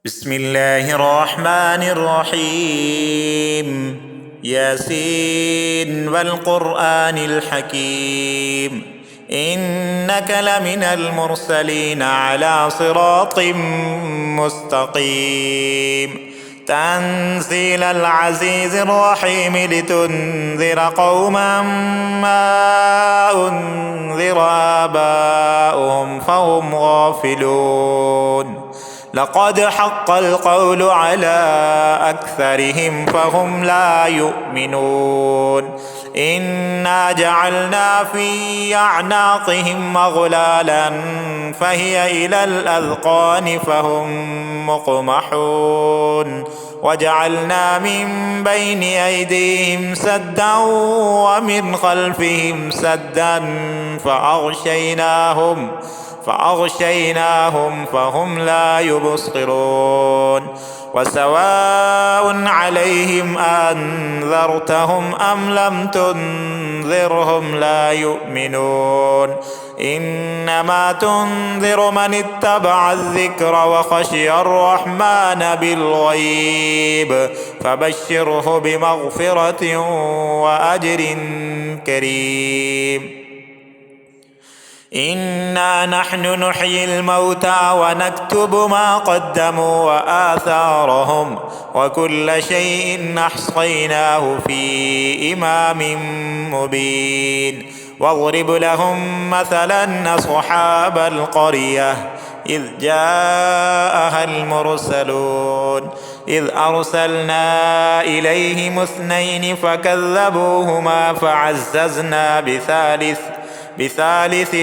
بسم الله الرحمن الرحيم. ياسين والقرآن الحكيم، إنك لمن المرسلين على صراط مستقيم. تنزيل العزيز الرحيم لتنذر قوما ما أنذر آباؤهم فهم غافلون. لقد حق القول على أكثرهم فهم لا يؤمنون. إنا جعلنا في أعناقهم أغلالا فهي إلى الأذقان فهم مقمحون. وجعلنا من بين أيديهم سدا ومن خلفهم سدا فأغشيناهم فهم لا يبصرون. وسواء عليهم أنذرتهم أم لم تنذرهم لا يؤمنون. إنما تنذر من اتبع الذكر وخشي الرحمن بالغيب فبشره بمغفرة وأجر كريم. إنا نحن نحيي الموتى ونكتب ما قدموا وآثارهم وكل شيء أحصيناه في إمام مبين. واضرب لهم مثلا أصحاب القرية إذ جاءها المرسلون إذ أرسلنا إليهم 2 فكذبوهما فعززنا بثالث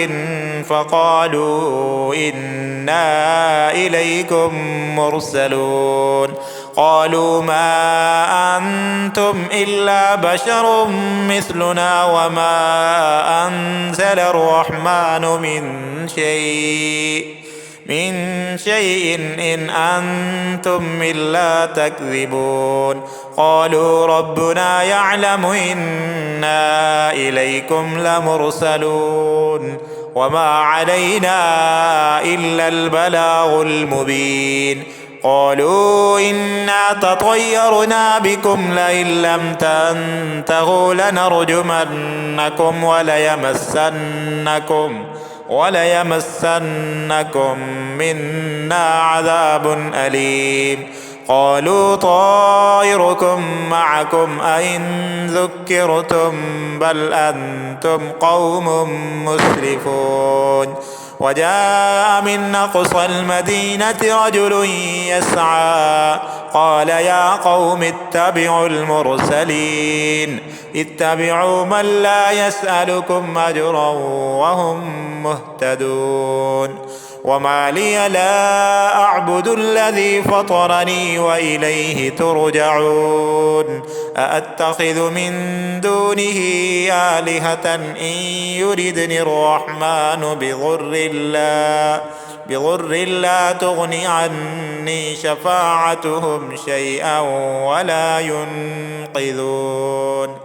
فقالوا إنا إليكم مرسلون. قالوا ما أنتم إلا بشر مثلنا وما أنزل الرحمن من شيء إن أنتم إلا تكذبون. قالوا ربنا يعلم إنا إليكم لمرسلون وما علينا إلا البلاغ المبين. قالوا إنا تطيرنا بكم لئن لم تنتهوا لنرجمنكم وليمسنكم منا عذاب أليم. قالوا طائركم معكم أئن ذكرتم بل أنتم قوم مسرفون. وجاء من أقصى المدينة رجل يسعى قال يا قوم اتبعوا المرسلين اتبعوا من لا يسألكم أجرا وهم مهتدون. وما لي لا أعبد الذي فطرني وإليه ترجعون. أأتخذ من دونه آلهة إن يردني الرحمن بضر لا تغني عني شفاعتهم شيئا ولا ينقذون.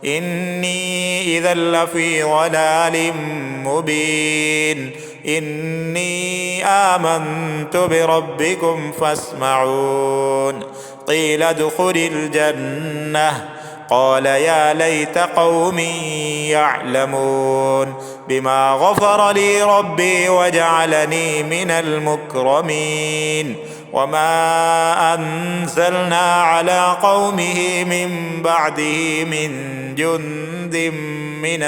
إني إذا لفي ضلال مبين. إني آمنت بربكم فاسمعون. قيل ادخل الجنة قال يا ليت قومي يعلمون بما غفر لي ربي وجعلني من المكرمين. وما أنزلنا على قومه من بعده من جند من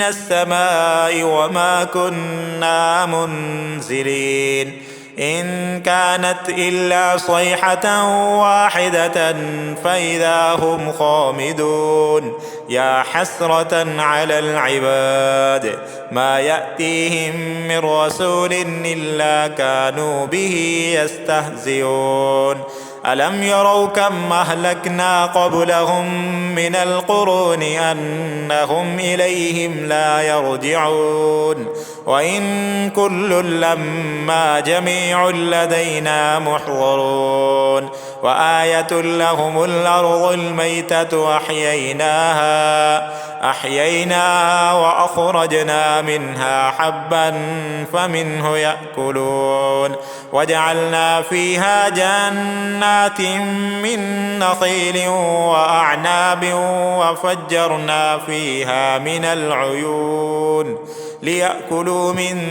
السماء وما كنا منزلين. إن كانت إلا صيحة واحدة فإذا هم خامدون. يا حسرة على العباد ما يأتيهم من رسول إلا كانوا به يستهزئون. ألم يروا كم أهلكنا قبلهم من القرون أنهم إليهم لا يرجعون. وإن كل لما جميع لدينا محضرون. وآية لهم الأرض الميتة أحييناها أحييناها وأخرجنا منها حبا فمنه يأكلون وجعلنا فيها جنات من نخيل وأعناب وفجرنا فيها من العيون ليأكلوا من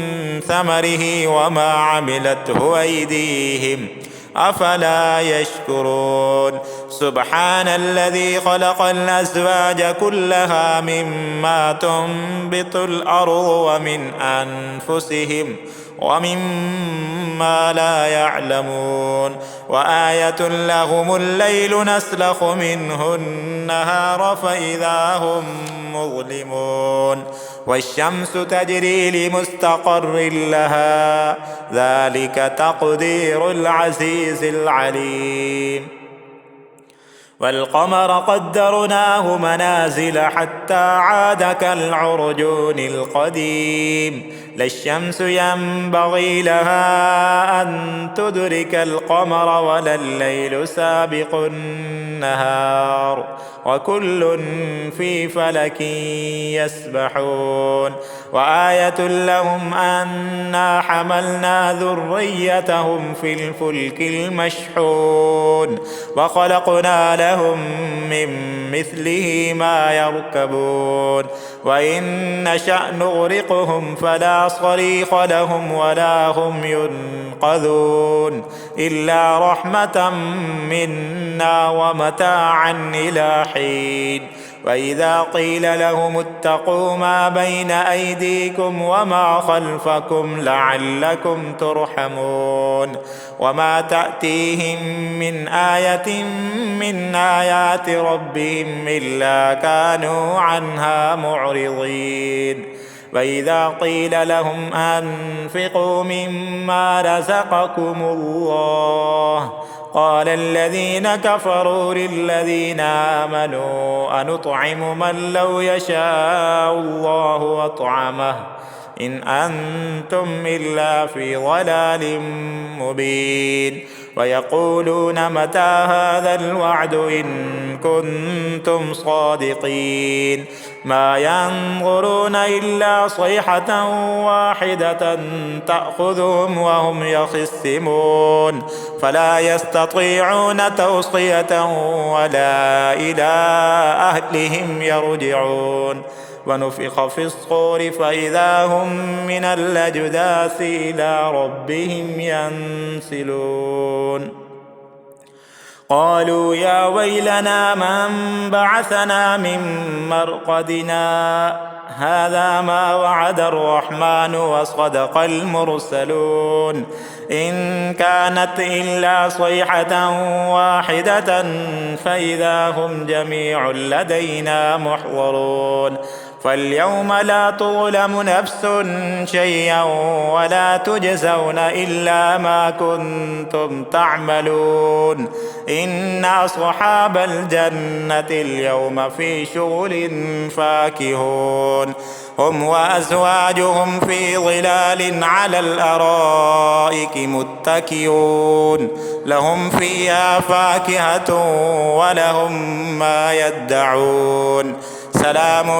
ثمره وما عملته أيديهم أفلا يشكرون سبحان الذي خلق الأزواج كلها مما تنبت الأرض ومن أنفسهم ومما لا يعلمون وآية لهم الليل نسلخ منه النهار فإذا هم مظلمون والشمس تجري لمستقر لها ذلك تقدير العزيز العليم والقمر قدرناه منازل حتى عاد كالعرجون القديم لا الشمس ينبغي لها أن تدرك القمر ولا الليل سابق النهار وكل في فلك يسبحون وآية لهم أنا حملنا ذريتهم في الفلك المشحون وخلقنا لهم من مثله ما يركبون وإن نشأ نغرقهم فلا صريخ لهم ولا هم ينقذون إلا رحمة منا ومتاعا إلى حين وإذا قيل لهم اتقوا ما بين أيديكم وما خلفكم لعلكم ترحمون وما تأتيهم من آية من آيات ربهم إلا كانوا عنها معرضين وإذا قيل لهم أنفقوا مما رزقكم الله قال الذين كفروا للذين آمنوا أنطعم من لو يشاء الله أطعمه إن أنتم إلا في ضلال مبين ويقولون متى هذا الوعد إن كنتم صادقين ما ينظرون إلا صيحة واحدة تأخذهم وهم يخصمون فلا يستطيعون توصية ولا إلى أهلهم يرجعون ونفخ في الصور فإذا هم من الأجداث إلى ربهم ينسلون قالوا يا ويلنا من بعثنا من مرقدنا هذا ما وعد الرحمن وصدق المرسلون إن كانت إلا صيحة واحدة فإذا هم جميع لدينا محضرون فاليوم لا تظلم نفس شيئا ولا تجزون إلا ما كنتم تعملون إن أصحاب الجنة اليوم في شغل فاكهون هم وأزواجهم في ظلال على الأرائك متكئون لهم فيها فاكهة ولهم ما يدعون سلام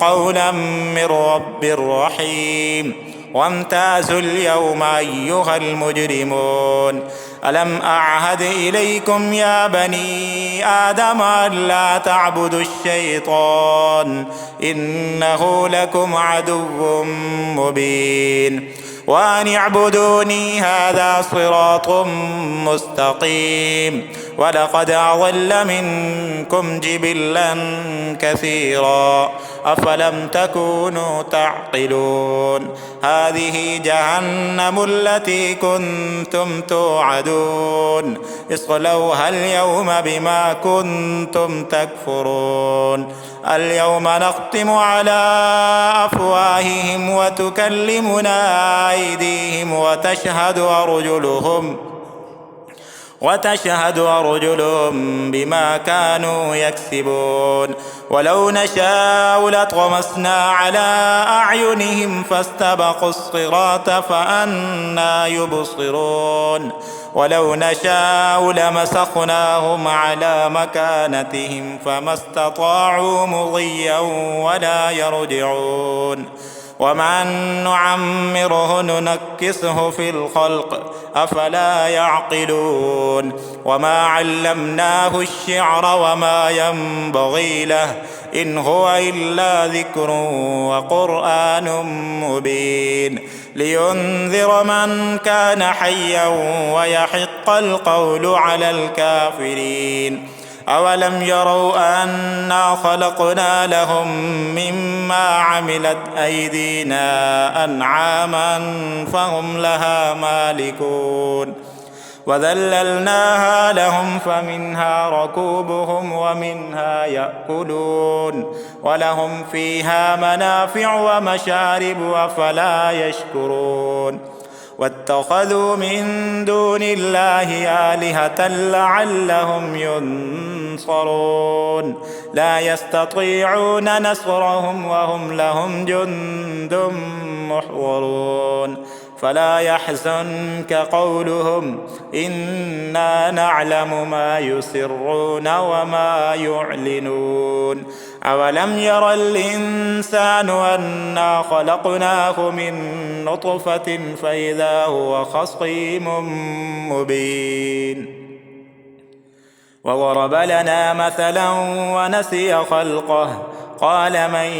قولا من رب رحيم وامتازوا اليوم أيها المجرمون ألم أعهد إليكم يا بني آدم ألا تعبدوا الشيطان إنه لكم عدو مبين وأن اعبدوني هذا صراط مستقيم ولقد أضل منكم جبلا كثيرا أفلم تكونوا تعقلون هذه جهنم التي كنتم توعدون اصلوها اليوم بما كنتم تكفرون اليوم نختم على أفواههم وتكلمنا أيديهم وتشهد أرجلهم بما كانوا يكسبون ولو نشاء لطمسنا على أعينهم فاستبقوا الصراط فأنى يبصرون ولو نشاء لمسخناهم على مكانتهم فما استطاعوا مضيا ولا يرجعون ومن نعمره ننكسه في الخلق أفلا يعقلون وما علمناه الشعر وما ينبغي له إن هو إلا ذكر وقرآن مبين لينذر من كان حيا ويحق القول على الكافرين أولم يروا أنا خلقنا لهم مما عملت أيدينا أنعاما فهم لها مالكون وذللناها لهم فمنها ركوبهم ومنها يأكلون ولهم فيها منافع ومشارب أفلا يشكرون واتخذوا من دون الله آلهة لعلهم ينصرون لا يستطيعون نصرهم وهم لهم جند محضرون فلا يحزنك قولهم إنا نعلم ما يسرون وما يعلنون أولم ير الإنسان أنا خلقناه من نطفة فإذا هو خصيم مبين وضرب لنا مثلا ونسي خلقه قال من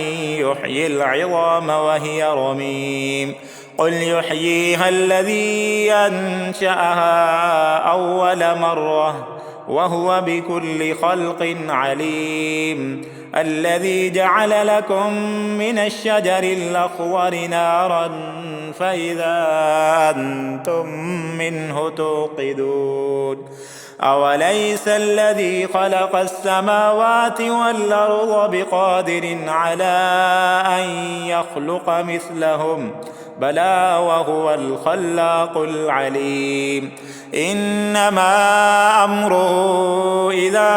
يحيي العظام وهي رميم قل يحييها الذي أنشأها أول مرة وهو بكل خلق عليم الذي جعل لكم من الشجر الأخضر نارا فإذا أنتم منه توقدون أوليس الذي خلق السماوات والأرض بقادر على أن يخلق مثلهم بلى وهو الخلاق العليم إنما أمره إذا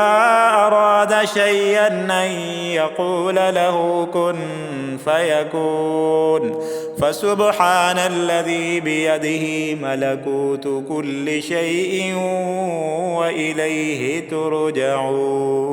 أراد شيئا أن يقول له كن فيكون فسبحان الذي بيده ملكوت كل شيء وإليه ترجعون.